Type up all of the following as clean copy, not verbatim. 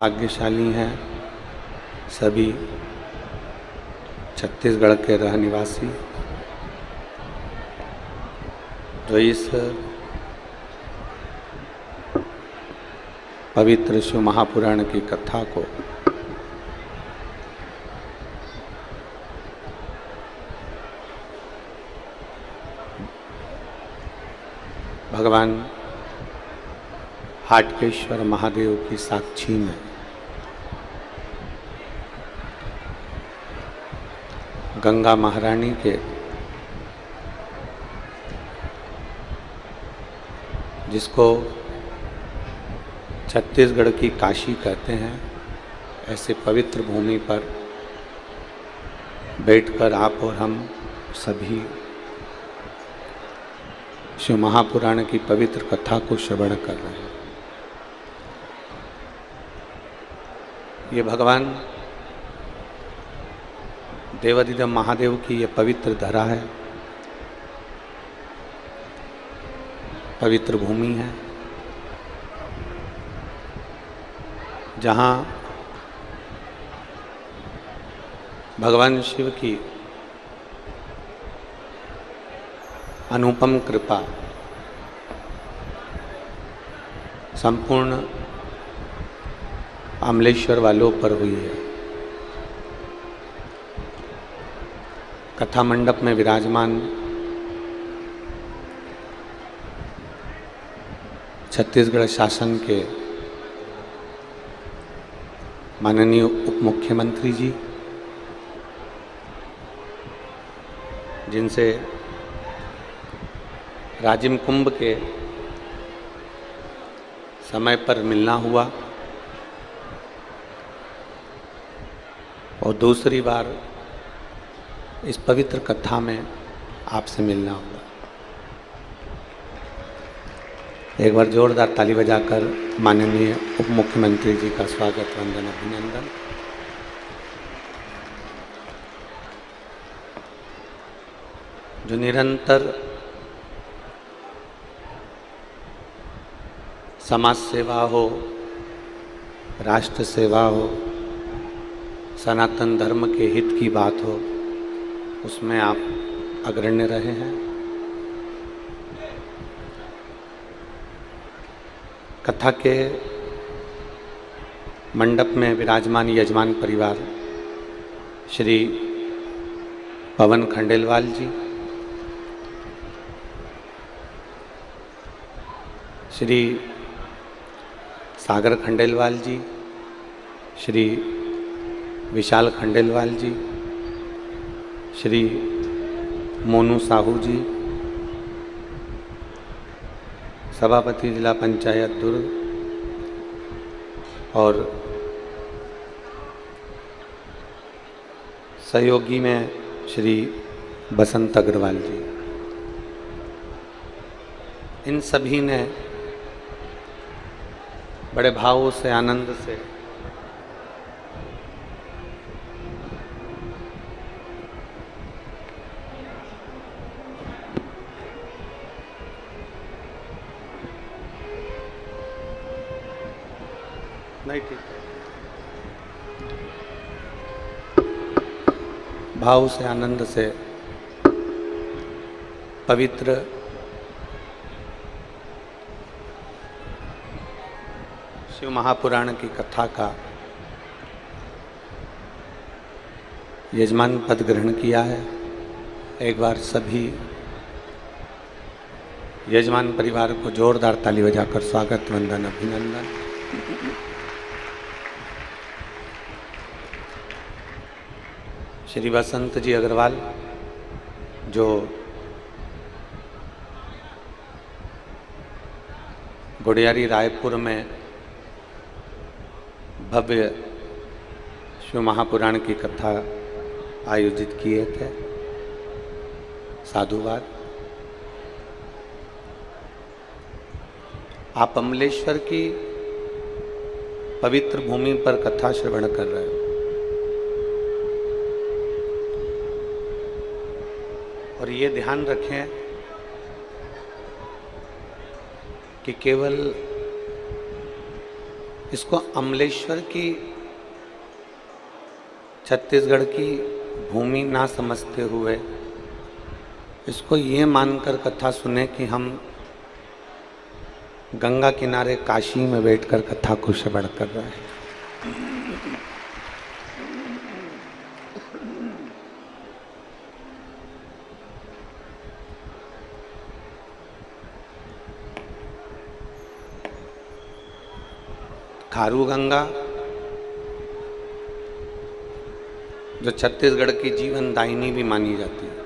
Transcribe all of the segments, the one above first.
भाग्यशाली हैं सभी छत्तीसगढ़ के रह निवासी जो इस पवित्र शिव महापुराण की कथा को भगवान हाटकेश्वर महादेव की साक्षी में गंगा महारानी के जिसको छत्तीसगढ़ की काशी कहते हैं, ऐसे पवित्र भूमि पर बैठकर आप और हम सभी शिव महापुराण की पवित्र कथा को श्रवण कर रहे हैं। ये भगवान देवाधिदेव महादेव की ये पवित्र धरा है, पवित्र भूमि है, जहाँ भगवान शिव की अनुपम कृपा संपूर्ण अमलेश्वर वालों पर हुई है। कथा मंडप में विराजमान छत्तीसगढ़ शासन के माननीय उप मुख्यमंत्री जी, जिनसे राजिम कुंभ के समय पर मिलना हुआ और दूसरी बार इस पवित्र कथा में आपसे मिलना हुआ। एक बार जोरदार ताली बजाकर माननीय उप मुख्यमंत्री जी का स्वागत, वंदन, अभिनंदन। जो निरंतर समाज सेवा हो, राष्ट्र सेवा हो, सनातन धर्म के हित की बात हो, उसमें आप अग्रण्य रहे हैं। कथा के मंडप में विराजमान यजमान परिवार श्री पवन खंडेलवाल जी, श्री सागर खंडेलवाल जी, श्री विशाल खंडेलवाल जी, श्री मोनू साहू जी, सभापति जिला पंचायत दुर्ग, और सहयोगी में श्री बसंत अग्रवाल जी। इन सभी ने बड़े भावों से, आनंद से नहीं ठीक भाव से, आनंद से पवित्र शिव महापुराण की कथा का यजमान पद ग्रहण किया है। एक बार सभी यजमान परिवार को जोरदार ताली बजाकर स्वागत, वंदन, अभिनंदन। श्री बसंत जी अग्रवाल जो गुड़ियारी रायपुर में भव्य शिव महापुराण की कथा आयोजित किए थे, साधुवाद। आप अमलेश्वर की पवित्र भूमि पर कथा श्रवण कर रहे हो और ये ध्यान रखें कि केवल इसको अमलेश्वर की छत्तीसगढ़ की भूमि ना समझते हुए इसको ये मानकर कथा सुने कि हम गंगा किनारे काशी में बैठकर कथा को श्रवण कर रहे हैं। खारू गंगा जो छत्तीसगढ़ की जीवन दायिनी भी मानी जाती है,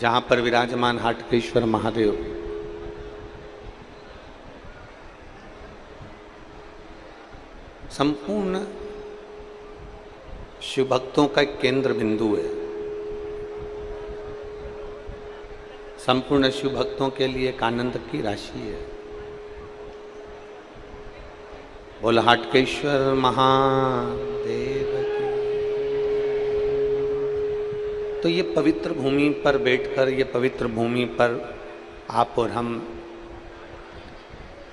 जहां पर विराजमान हाटकेश्वर महादेव संपूर्ण शिव भक्तों का एक केंद्र बिंदु है। संपूर्ण शिव भक्तों के लिए एक आनंद की राशि है। बोल हाटकेश्वर महादेव की। तो ये पवित्र भूमि पर बैठकर, ये पवित्र भूमि पर आप और हम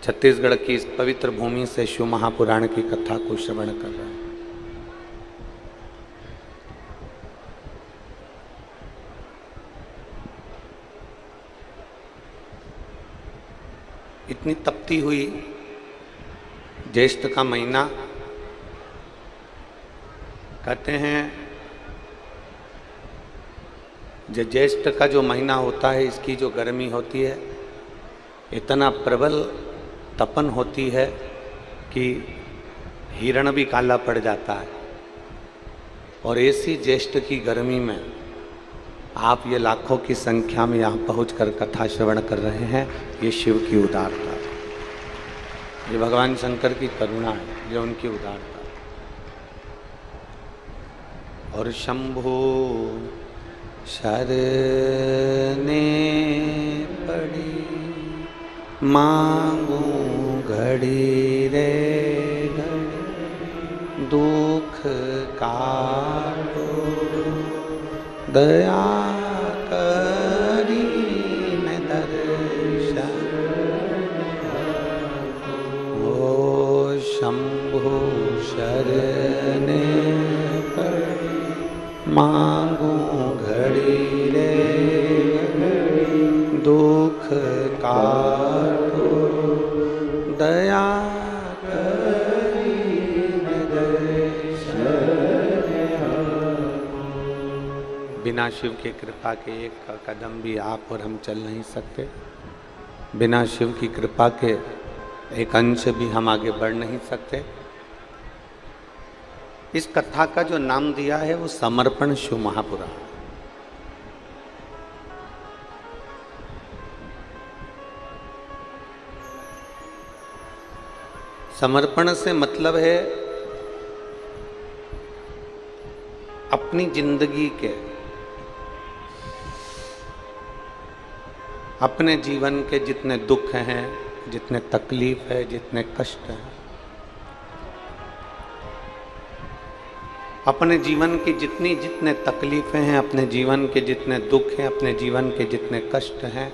छत्तीसगढ़ की इस पवित्र भूमि से शिव महापुराण की कथा को श्रवण कर रहे हैं। इतनी तपती हुई ज्येष्ठ का महीना, कहते हैं जो ज्येष्ठ का जो महीना होता है, इसकी जो गर्मी होती है, इतना प्रबल तपन होती है कि हिरण भी काला पड़ जाता है। और ऐसी ज्येष्ठ की गर्मी में आप ये लाखों की संख्या में यहाँ पहुंचकर कथा श्रवण कर रहे हैं। ये शिव की उदारता है, ये भगवान शंकर की करुणा है, ये उनकी उदारता है। और शंभो शरणे पड़ी मांगू घड़ी रे घड़ी, दुख काटो दया करी न दर्शन। ओ शंभो शरणे पड़ी मांगू घड़ी रे घड़ी, दुख काटो दया करी न दर्शन। बिना शिव की कृपा के एक कदम भी आप और हम चल नहीं सकते। बिना शिव की कृपा के एक अंश भी हम आगे बढ़ नहीं सकते। इस कथा का जो नाम दिया है वो समर्पण शिव महापुराण। समर्पण से मतलब है अपनी जिंदगी के, अपने जीवन के जितने दुख हैं, जितने तकलीफ है, जितने कष्ट हैं, अपने जीवन की जितने तकलीफें हैं, अपने जीवन के जितने दुख हैं, अपने जीवन के जितने कष्ट हैं,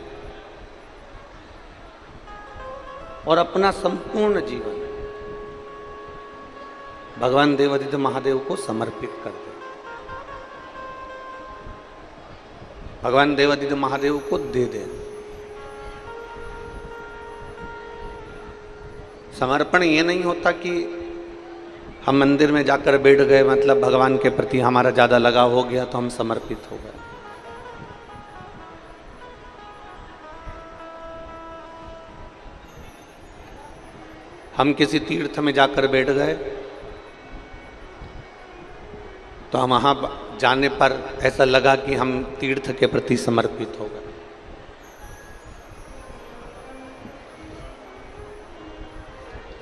और अपना संपूर्ण जीवन भगवान देवादिदेव महादेव को समर्पित कर दे। भगवान देवादिदेव महादेव को दे दे। समर्पण ये नहीं होता कि हम मंदिर में जाकर बैठ गए, मतलब भगवान के प्रति हमारा ज़्यादा लगाव हो गया तो हम समर्पित हो गए। हम किसी तीर्थ में जाकर बैठ गए तो हम वहाँ जाने पर ऐसा लगा कि हम तीर्थ के प्रति समर्पित हो गए।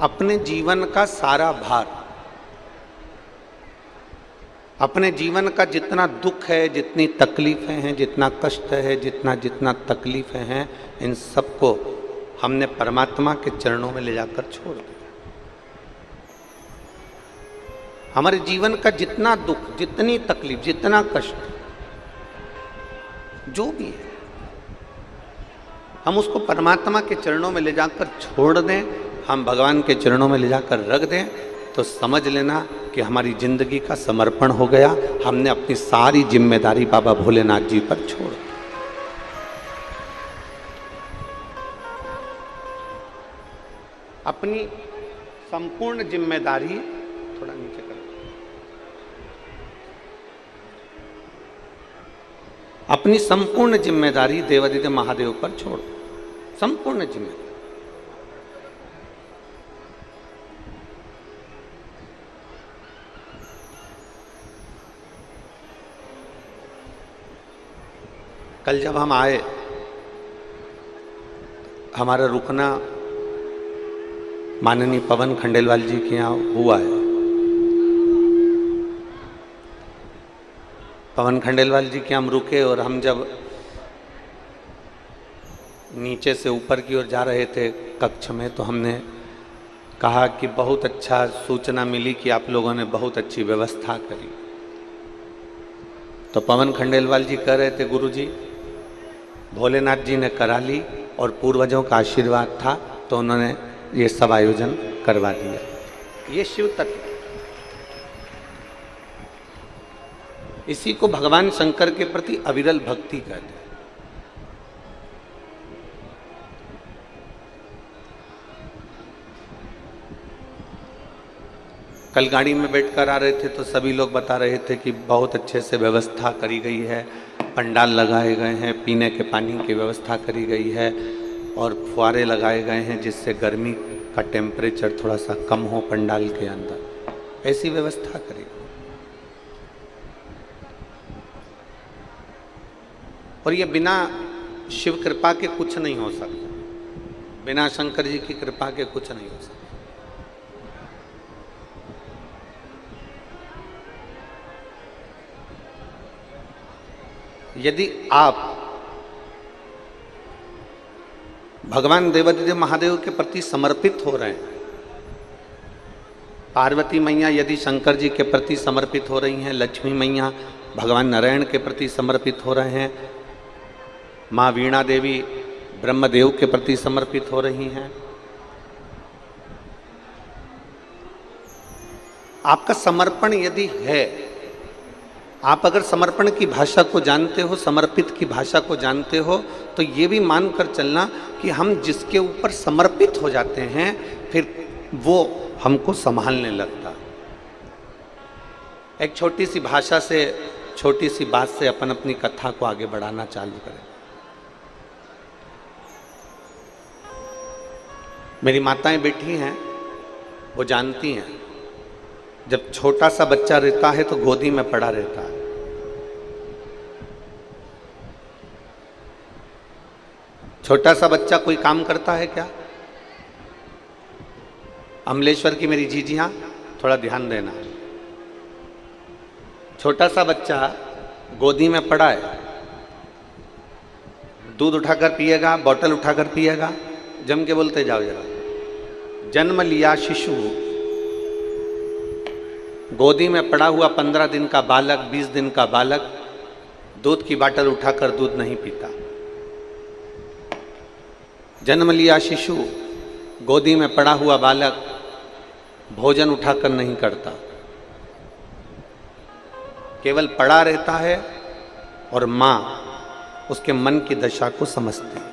अपने जीवन का सारा भार, अपने जीवन का जितना दुख है, जितनी तकलीफें हैं, जितना कष्ट है, जितना तकलीफें हैं, इन सबको हमने परमात्मा के चरणों में ले जाकर छोड़ दिया। हमारे जीवन का जितना दुख, जितनी तकलीफ, जितना कष्ट, जो भी है, हम उसको परमात्मा के चरणों में ले जाकर छोड़ दें, हम भगवान के चरणों में ले जाकर रख दें, तो समझ लेना कि हमारी जिंदगी का समर्पण हो गया। हमने अपनी सारी जिम्मेदारी बाबा भोलेनाथ जी पर छोड़ दी। अपनी संपूर्ण जिम्मेदारी, थोड़ा नीचे कर, अपनी संपूर्ण जिम्मेदारी देवादिदेव महादेव पर छोड़, संपूर्ण जिम्मेदारी। कल जब हम आए, हमारा रुकना माननीय पवन खंडेलवाल जी के यहाँ हुआ है। पवन खंडेलवाल जी के हम रुके और हम जब नीचे से ऊपर की ओर जा रहे थे कक्ष में, तो हमने कहा कि बहुत अच्छा सूचना मिली कि आप लोगों ने बहुत अच्छी व्यवस्था करी। तो पवन खंडेलवाल जी कह रहे थे, गुरुजी भोलेनाथ जी ने करा ली और पूर्वजों का आशीर्वाद था तो उन्होंने ये सब आयोजन करवा दिया। ये शिव तत्व, इसी को भगवान शंकर के प्रति अविरल भक्ति कहते हैं। कल गाड़ी में बैठकर आ रहे थे तो सभी लोग बता रहे थे कि बहुत अच्छे से व्यवस्था करी गई है, पंडाल लगाए गए हैं, पीने के पानी की व्यवस्था करी गई है और फुहारे लगाए गए हैं जिससे गर्मी का टेम्परेचर थोड़ा सा कम हो पंडाल के अंदर। ऐसी व्यवस्था करी। और ये बिना शिव कृपा के कुछ नहीं हो सकता, बिना शंकर जी की कृपा के कुछ नहीं हो सकता। यदि आप भगवान देवादिदेव महादेव के प्रति समर्पित हो रहे हैं, पार्वती मैया यदि शंकर जी के प्रति समर्पित हो रही हैं, लक्ष्मी मैया भगवान नारायण के प्रति समर्पित हो रहे हैं, माँ वीणा देवी ब्रह्मदेव के प्रति समर्पित हो रही हैं, आपका समर्पण यदि है, आप अगर समर्पण की भाषा को जानते हो, समर्पित की भाषा को जानते हो, तो ये भी मानकर चलना कि हम जिसके ऊपर समर्पित हो जाते हैं फिर वो हमको संभालने लगता। एक छोटी सी भाषा से, छोटी सी बात से अपन अपनी कथा को आगे बढ़ाना चालू करें। मेरी माताएं बैठी हैं, वो जानती हैं, जब छोटा सा बच्चा रहता है तो गोदी में पड़ा रहता है। छोटा सा बच्चा कोई काम करता है क्या? अमलेश्वर की मेरी जीजियां थोड़ा ध्यान देना। छोटा सा बच्चा गोदी में पड़ा है, दूध उठाकर पिएगा, बोतल उठाकर पिएगा, जम के बोलते जाओ जरा। जन्म लिया शिशु, गोदी में पड़ा हुआ 15 दिन का बालक, 20 दिन का बालक दूध की बाटल उठाकर दूध नहीं पीता। जन्म लिया शिशु, गोदी में पड़ा हुआ बालक भोजन उठाकर नहीं करता, केवल पड़ा रहता है और माँ उसके मन की दशा को समझती है।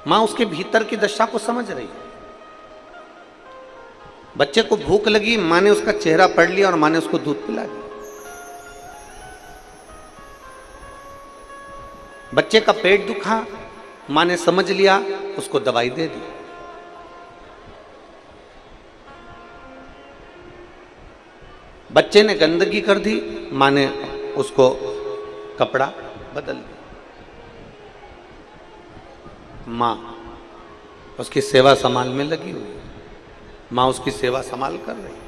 माँ उसके भीतर की दशा को समझ रही है। बच्चे को भूख लगी, माँ ने उसका चेहरा पढ़ लिया और माँ ने उसको दूध पिला दिया। बच्चे का पेट दुखा, माँ ने समझ लिया, उसको दवाई दे दी। बच्चे ने गंदगी कर दी, माँ ने उसको कपड़ा बदल दिया। माँ उसकी सेवा संभाल में लगी हुई है, माँ उसकी सेवा संभाल कर रही है।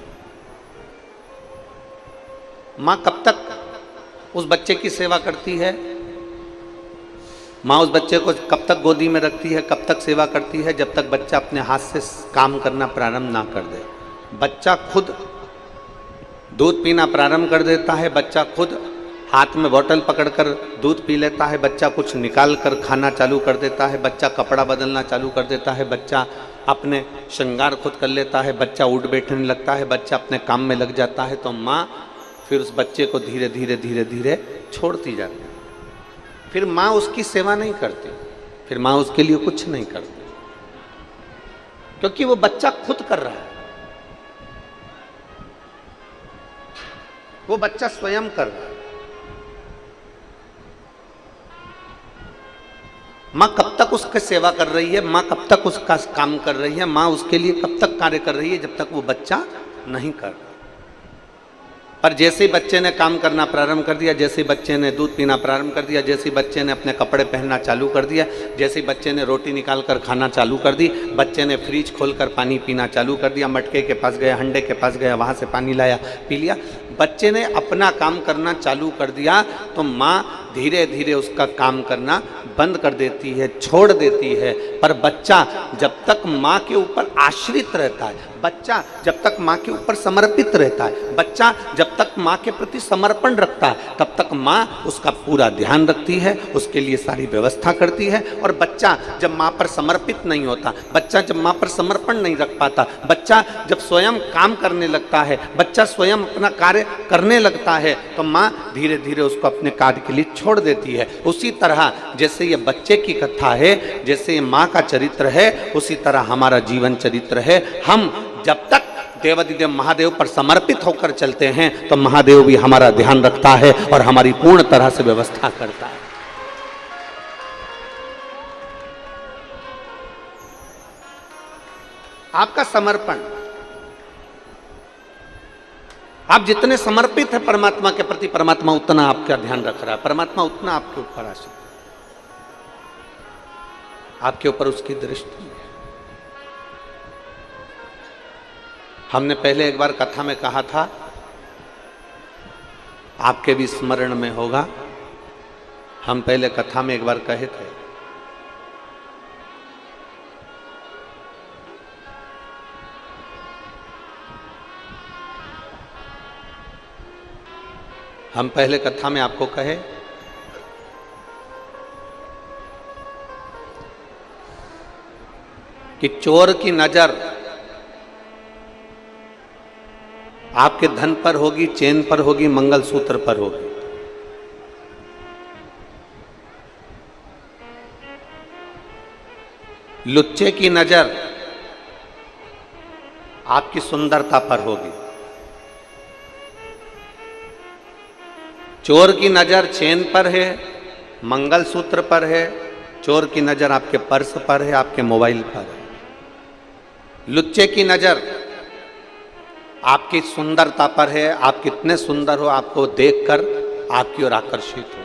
माँ कब तक उस बच्चे की सेवा करती है? माँ उस बच्चे को कब तक गोदी में रखती है, कब तक सेवा करती है? जब तक बच्चा अपने हाथ से काम करना प्रारंभ ना कर दे। बच्चा खुद दूध पीना प्रारंभ कर देता है, बच्चा खुद हाथ में बोतल पकड़कर दूध पी लेता है, बच्चा कुछ निकाल कर खाना चालू कर देता है, बच्चा कपड़ा बदलना चालू कर देता है, बच्चा अपने श्रृंगार खुद कर लेता है, बच्चा उठ बैठने लगता है, बच्चा अपने काम में लग जाता है, तो माँ फिर उस बच्चे को धीरे धीरे धीरे धीरे छोड़ती जाती है। फिर माँ उसकी सेवा नहीं करती, फिर माँ उसके लिए कुछ नहीं करती, क्योंकि वो बच्चा खुद कर रहा है, वो बच्चा स्वयं कर रहा है। माँ कब तक उसकी सेवा कर रही है, माँ कब तक उसका काम कर रही है, माँ उसके लिए कब तक कार्य कर रही है, जब तक वो बच्चा नहीं कर रहा। पर जैसे ही बच्चे ने काम करना प्रारंभ कर दिया, जैसे ही बच्चे ने दूध पीना प्रारंभ कर दिया, जैसे ही बच्चे ने अपने कपड़े पहनना चालू कर दिया, जैसे ही बच्चे ने रोटी निकाल कर खाना चालू कर दी, बच्चे ने फ्रिज खोलकर पानी पीना चालू कर दिया, मटके के पास गया, हंडे के पास गया, वहाँ से पानी लाया, पी लिया, बच्चे ने अपना काम करना चालू कर दिया, तो माँ धीरे धीरे उसका काम करना बंद कर देती है, छोड़ देती है। पर बच्चा जब तक माँ के ऊपर आश्रित रहता है, बच्चा जब तक माँ के ऊपर समर्पित रहता है, बच्चा जब तक माँ के प्रति समर्पण रखता है, तब तक माँ उसका पूरा ध्यान रखती है, उसके लिए सारी व्यवस्था करती है। और बच्चा जब माँ पर समर्पित नहीं होता, बच्चा जब माँ पर समर्पण नहीं रख पाता, बच्चा जब स्वयं काम करने लगता है, बच्चा स्वयं अपना कार्य करने लगता है, तो माँ धीरे धीरे उसको अपने कार्य के लिए छोड़ देती है। उसी तरह जैसे ये बच्चे की कथा है, जैसे ये माँ का चरित्र है, उसी तरह हमारा जीवन चरित्र है। हम जब तक देवाधिदेव महादेव पर समर्पित होकर चलते हैं, तो महादेव भी हमारा ध्यान रखता है और हमारी पूर्ण तरह से व्यवस्था करता है। आपका समर्पण, आप जितने समर्पित हैं परमात्मा के प्रति, परमात्मा उतना आपका ध्यान रख रहा है, परमात्मा उतना आपके ऊपर आश्रित, आपके ऊपर उसकी दृष्टि है। हमने पहले एक बार कथा में कहा था, आपके भी स्मरण में होगा, हम पहले कथा में एक बार कहे थे, हम पहले कथा में आपको कहे कि चोर की नजर आपके धन पर होगी, चेन पर होगी, मंगलसूत्र पर होगी। लुच्चे की नजर आपकी सुंदरता पर होगी। चोर की नजर चेन पर है, मंगलसूत्र पर है, चोर की नजर आपके पर्स पर है, आपके मोबाइल पर है। लुच्चे की नजर आपकी सुंदरता पर है, आप कितने सुंदर हो, आपको देखकर आपकी ओर आकर्षित हो।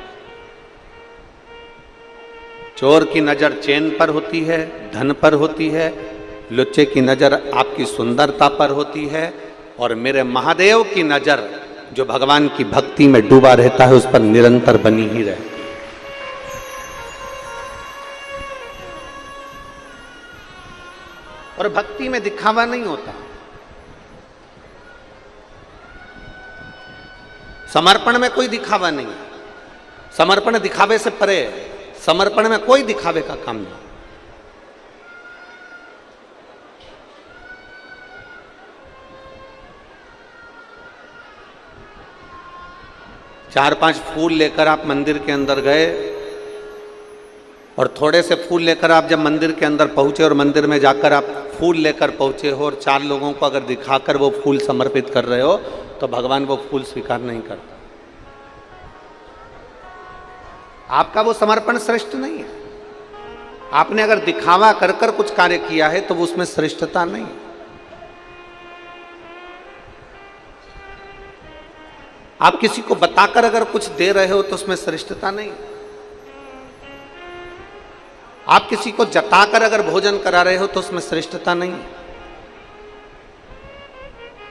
चोर की नजर चेन पर होती है, धन पर होती है, लुच्चे की नजर आपकी सुंदरता पर होती है, और मेरे महादेव की नजर जो भगवान की भक्ति में डूबा रहता है, उस पर निरंतर बनी ही रहती है। और भक्ति में दिखावा नहीं होता, समर्पण में कोई दिखावा नहीं, समर्पण दिखावे से परे है, समर्पण में कोई दिखावे का काम नहीं। चार पांच फूल लेकर आप मंदिर के अंदर गए, और थोड़े से फूल लेकर आप जब मंदिर के अंदर पहुंचे, और मंदिर में जाकर आप फूल लेकर पहुंचे हो, और चार लोगों को अगर दिखाकर वो फूल समर्पित कर रहे हो, तो भगवान वो फूल स्वीकार नहीं करता। आपका वो समर्पण श्रेष्ठ नहीं है। आपने अगर दिखावा कर कर कुछ कार्य किया है, तो वो उसमें श्रेष्ठता नहीं है। आप किसी को बताकर अगर कुछ दे रहे हो, तो उसमें श्रेष्ठता नहीं। आप किसी को जताकर अगर भोजन करा रहे हो, तो उसमें श्रेष्ठता नहीं।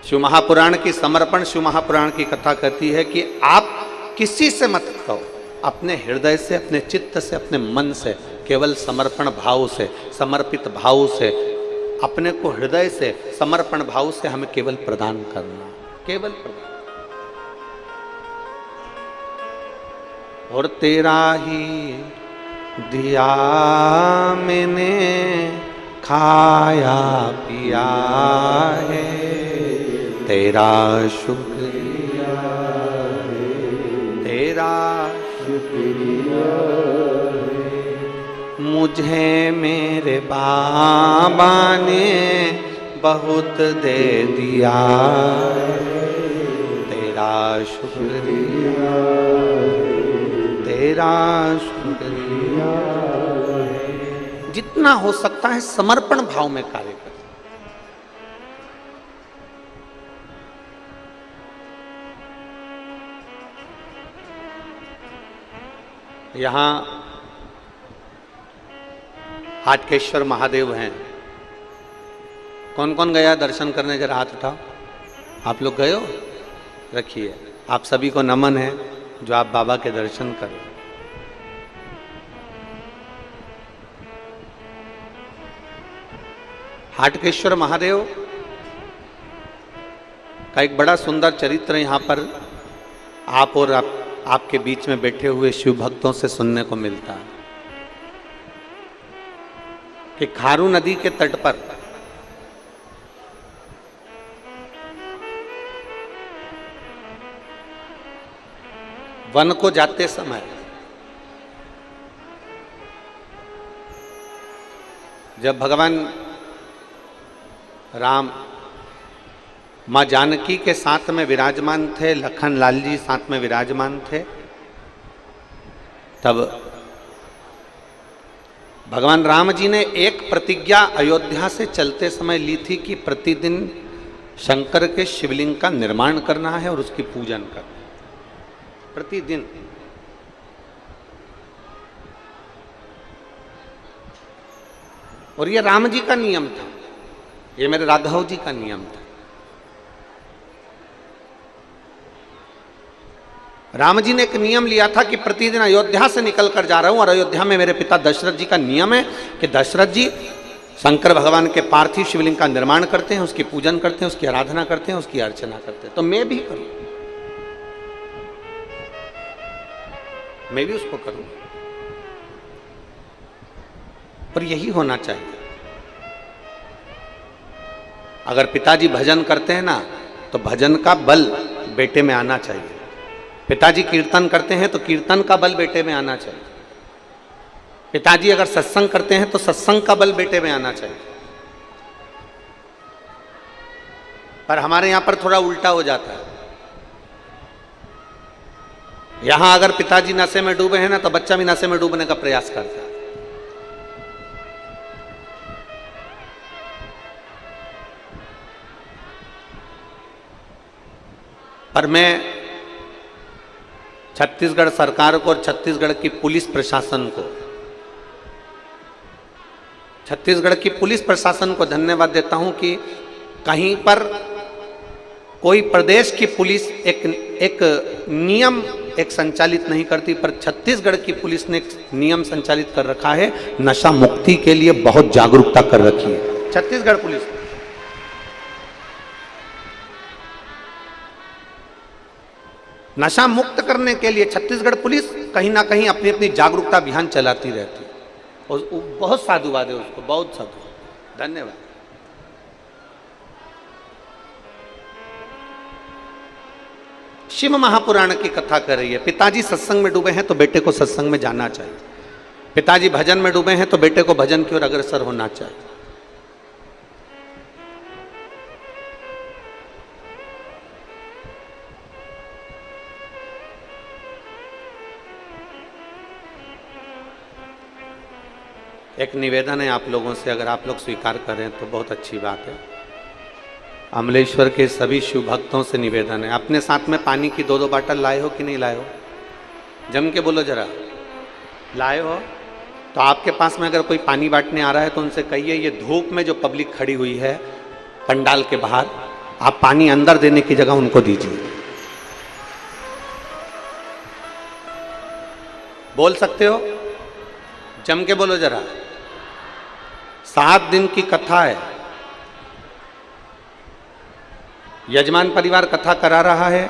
शिव महापुराण की समर्पण, शिव महापुराण की कथा कहती है कि आप किसी से मत कहो, अपने हृदय से, अपने चित्त से, अपने मन से, केवल समर्पण भाव से, समर्पित भाव से, अपने को हृदय से, समर्पण भाव से हमें केवल प्रदान करना, केवल प्रदान। और तेरा ही दिया मैंने खाया पिया है, तेरा शुक्रिया है, तेरा शुक्रिया है। मुझे मेरे बाबा ने बहुत दे दिया है, तेरा शुक्रिया है, तेरा शुक्रिया है। जितना हो सकता है समर्पण भाव में कार्य करें। यहां हाटकेश्वर महादेव हैं। कौन कौन गया दर्शन करने? जरा हाथ उठाओ। आप लोग गए हो? रखिए। आप सभी को नमन है जो आप बाबा के दर्शन करें। हाटकेश्वर महादेव का एक बड़ा सुंदर चरित्र यहां पर आप और आपके बीच में बैठे हुए शिव भक्तों से सुनने को मिलता है कि खारू नदी के तट पर वन को जाते समय जब भगवान राम मां जानकी के साथ में विराजमान थे, लखन लाल जी साथ में विराजमान थे, तब भगवान राम जी ने एक प्रतिज्ञा अयोध्या से चलते समय ली थी कि प्रतिदिन शंकर के शिवलिंग का निर्माण करना है और उसकी पूजन करना है प्रतिदिन। और ये राम जी का नियम था, ये मेरे राघव जी का नियम था। राम जी ने एक नियम लिया था कि प्रतिदिन अयोध्या से निकल कर जा रहा हूं और अयोध्या में मेरे पिता दशरथ जी का नियम है कि दशरथ जी शंकर भगवान के पार्थिव शिवलिंग का निर्माण करते हैं, उसकी पूजन करते हैं, उसकी आराधना करते हैं, उसकी अर्चना करते हैं। तो मैं भी करूं, मैं भी उसको करूं। पर यही होना चाहिए। अगर पिताजी भजन करते हैं ना तो भजन का बल बेटे में आना चाहिए। पिताजी कीर्तन करते हैं तो कीर्तन का बल बेटे में आना चाहिए। पिताजी अगर सत्संग करते हैं तो सत्संग का बल बेटे में आना चाहिए। पर हमारे यहां पर थोड़ा उल्टा हो जाता है। यहां अगर पिताजी नशे में डूबे हैं ना तो बच्चा भी नशे में डूबने का प्रयास करता है। पर मैं छत्तीसगढ़ सरकार को और छत्तीसगढ़ की पुलिस प्रशासन को, छत्तीसगढ़ की पुलिस प्रशासन को धन्यवाद देता हूं कि कहीं पर कोई प्रदेश की पुलिस एक नियम संचालित नहीं करती, पर छत्तीसगढ़ की पुलिस ने एक नियम संचालित कर रखा है, नशा मुक्ति के लिए बहुत जागरूकता कर रखी है छत्तीसगढ़ पुलिस। नशा मुक्त करने के लिए छत्तीसगढ़ पुलिस कहीं ना कहीं अपनी अपनी जागरूकता अभियान चलाती रहती है और बहुत साधुवाद है उसको, बहुत साधुवाद, धन्यवाद। शिव महापुराण की कथा कर रही है। पिताजी सत्संग में डूबे हैं तो बेटे को सत्संग में जाना चाहिए। पिताजी भजन में डूबे हैं तो बेटे को भजन की ओर अग्रसर होना चाहिए। एक निवेदन है आप लोगों से, अगर आप लोग स्वीकार करें तो बहुत अच्छी बात है। अमलेश्वर के सभी शिव भक्तों से निवेदन है, अपने साथ में पानी की 2-2 बाटल लाए हो कि नहीं लाए हो? जम के बोलो जरा, लाए हो? तो आपके पास में अगर कोई पानी बांटने आ रहा है तो उनसे कहिए ये धूप में जो पब्लिक खड़ी हुई है पंडाल के बाहर, आप पानी अंदर देने की जगह उनको दीजिए। बोल सकते हो? जम के बोलो जरा। 7 दिन की कथा है, यजमान परिवार कथा करा रहा है।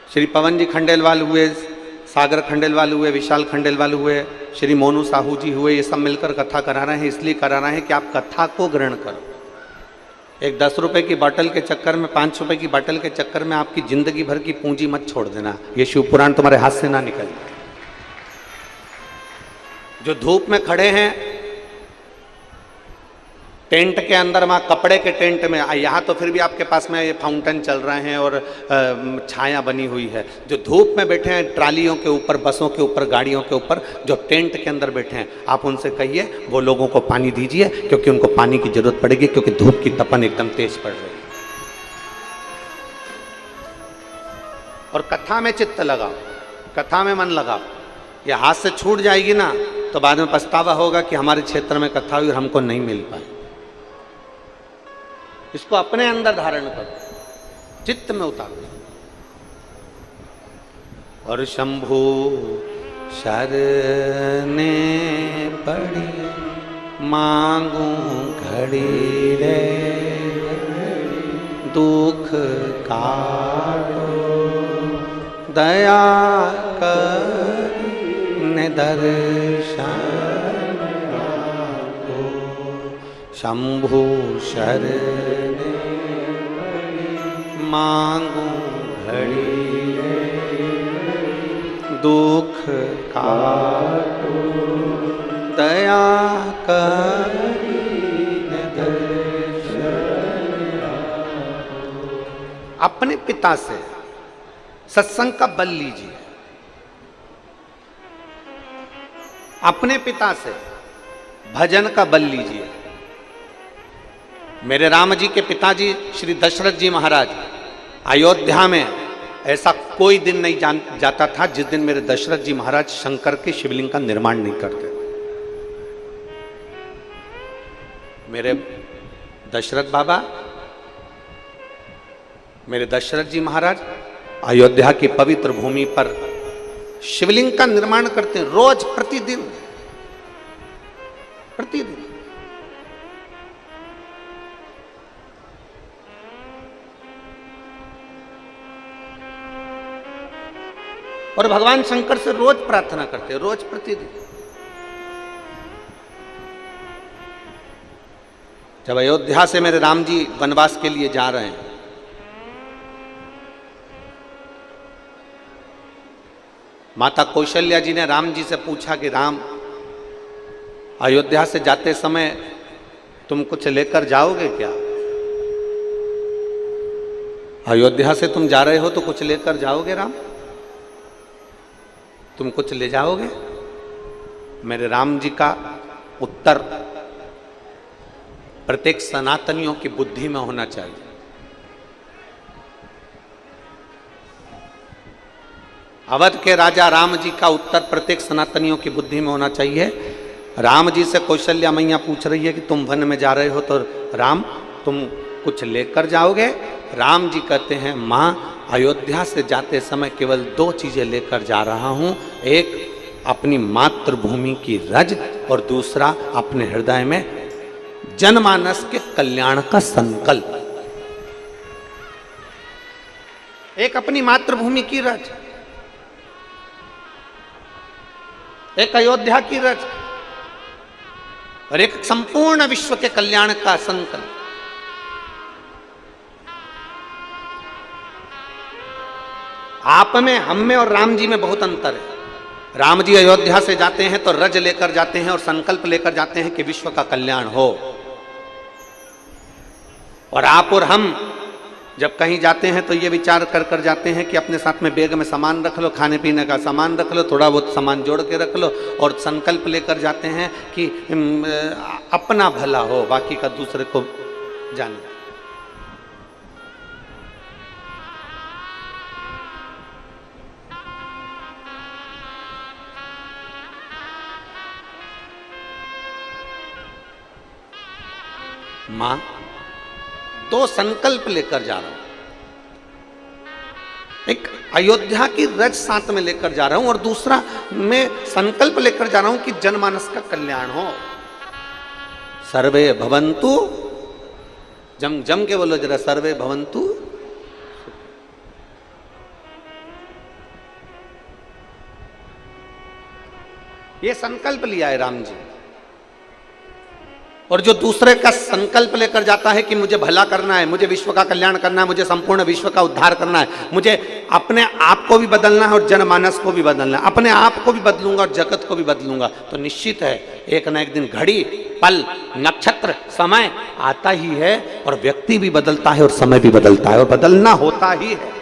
श्री पवन जी खंडेलवाल हुए, सागर खंडेलवाल हुए, विशाल खंडेलवाल हुए, श्री मोनू साहू जी हुए, ये सब मिलकर कथा करा रहे हैं। इसलिए करा रहे हैं कि आप कथा को ग्रहण करो। एक 10 रुपए की बोतल के चक्कर में, 5 रुपए की बोतल के चक्कर में आपकी जिंदगी भर की पूंजी मत छोड़ देना। ये शिव पुराण तुम्हारे हाथ से ना निकले। जो धूप में खड़े हैं टेंट के अंदर, वहाँ कपड़े के टेंट में, यहाँ तो फिर भी आपके पास में ये फाउंटेन चल रहे हैं और छाया बनी हुई है। जो धूप में बैठे हैं ट्रालियों के ऊपर, बसों के ऊपर, गाड़ियों के ऊपर, जो टेंट के अंदर बैठे हैं, आप उनसे कहिए वो लोगों को पानी दीजिए, क्योंकि उनको पानी की जरूरत पड़ेगी, क्योंकि धूप की तपन एकदम तेज पड़ रही है। और कथा में चित्त लगाओ, कथा में मन लगाओ। ये हाथ से छूट जाएगी ना तो बाद में पछतावा होगा कि हमारे क्षेत्र में कथा हुई और हमको नहीं मिल पाई। इसको अपने अंदर धारण करो, चित्त में उतारो। और शंभु शरने पड़ी मांगू घड़ी रे, दुख काटो दया कर दर्शन शंभु शरणे मांगू घड़ी दुख काटो दया करी दर्शन। अपने पिता से सत्संग का बल लीजिए, अपने पिता से भजन का बल लीजिए। मेरे राम जी के पिताजी श्री दशरथ जी महाराज, अयोध्या में ऐसा कोई दिन नहीं जाता था जिस दिन मेरे दशरथ जी महाराज शंकर के शिवलिंग का निर्माण नहीं करते। मेरे दशरथ बाबा, मेरे दशरथ जी महाराज अयोध्या की पवित्र भूमि पर शिवलिंग का निर्माण करते हैं, रोज, प्रतिदिन प्रतिदिन। और भगवान शंकर से रोज प्रार्थना करते हैं, रोज, प्रतिदिन। जब अयोध्या से मेरे राम जी वनवास के लिए जा रहे हैं, माता कौशल्या जी ने राम जी से पूछा कि राम, अयोध्या से जाते समय तुम कुछ लेकर जाओगे क्या? अयोध्या से तुम जा रहे हो तो कुछ लेकर जाओगे राम? तुम कुछ ले जाओगे? मेरे राम जी का उत्तर प्रत्येक सनातनियों की बुद्धि में होना चाहिए। अवध के राजा राम जी का उत्तर प्रत्येक सनातनियों की बुद्धि में होना चाहिए। राम जी से कौशल्या मैया पूछ रही है कि तुम वन में जा रहे हो तो राम तुम कुछ लेकर जाओगे? राम जी कहते हैं, माँ, अयोध्या से जाते समय केवल 2 चीजें लेकर जा रहा हूं, एक अपनी मातृभूमि की रज और दूसरा अपने हृदय में जनमानस के कल्याण का संकल्प। एक अपनी मातृभूमि की रज, एक अयोध्या की रज और एक संपूर्ण विश्व के कल्याण का संकल्प। आप में, हम में और राम जी में बहुत अंतर है। राम जी अयोध्या से जाते हैं तो रज लेकर जाते हैं और संकल्प लेकर जाते हैं कि विश्व का कल्याण हो। और आप और हम जब कहीं जाते हैं तो ये विचार कर कर जाते हैं कि अपने साथ में बैग में सामान रख लो, खाने पीने का सामान रख लो, थोड़ा बहुत सामान जोड़ के रख लो, और संकल्प लेकर जाते हैं कि अपना भला हो, बाकी का दूसरे को जाने। मां, 2 संकल्प लेकर जा रहा हूं। एक अयोध्या की रज साथ में लेकर जा रहा हूं और दूसरा मैं संकल्प लेकर जा रहा हूं कि जनमानस का कल्याण हो। सर्वे भवन्तु, जम के बोलो जरा, सर्वे भवन्तु। ये संकल्प लिया है राम जी। और जो दूसरे का संकल्प लेकर जाता है कि मुझे भला करना है, मुझे विश्व का कल्याण करना है, मुझे संपूर्ण विश्व का उद्धार करना है, मुझे अपने आप को भी बदलना है और जनमानस को भी बदलना है, अपने आप को भी बदलूंगा और जगत को भी बदलूंगा, तो निश्चित है एक ना एक दिन घड़ी, पल, नक्षत्र, समय आता ही है और व्यक्ति भी बदलता है और समय भी बदलता है और बदलना होता ही है।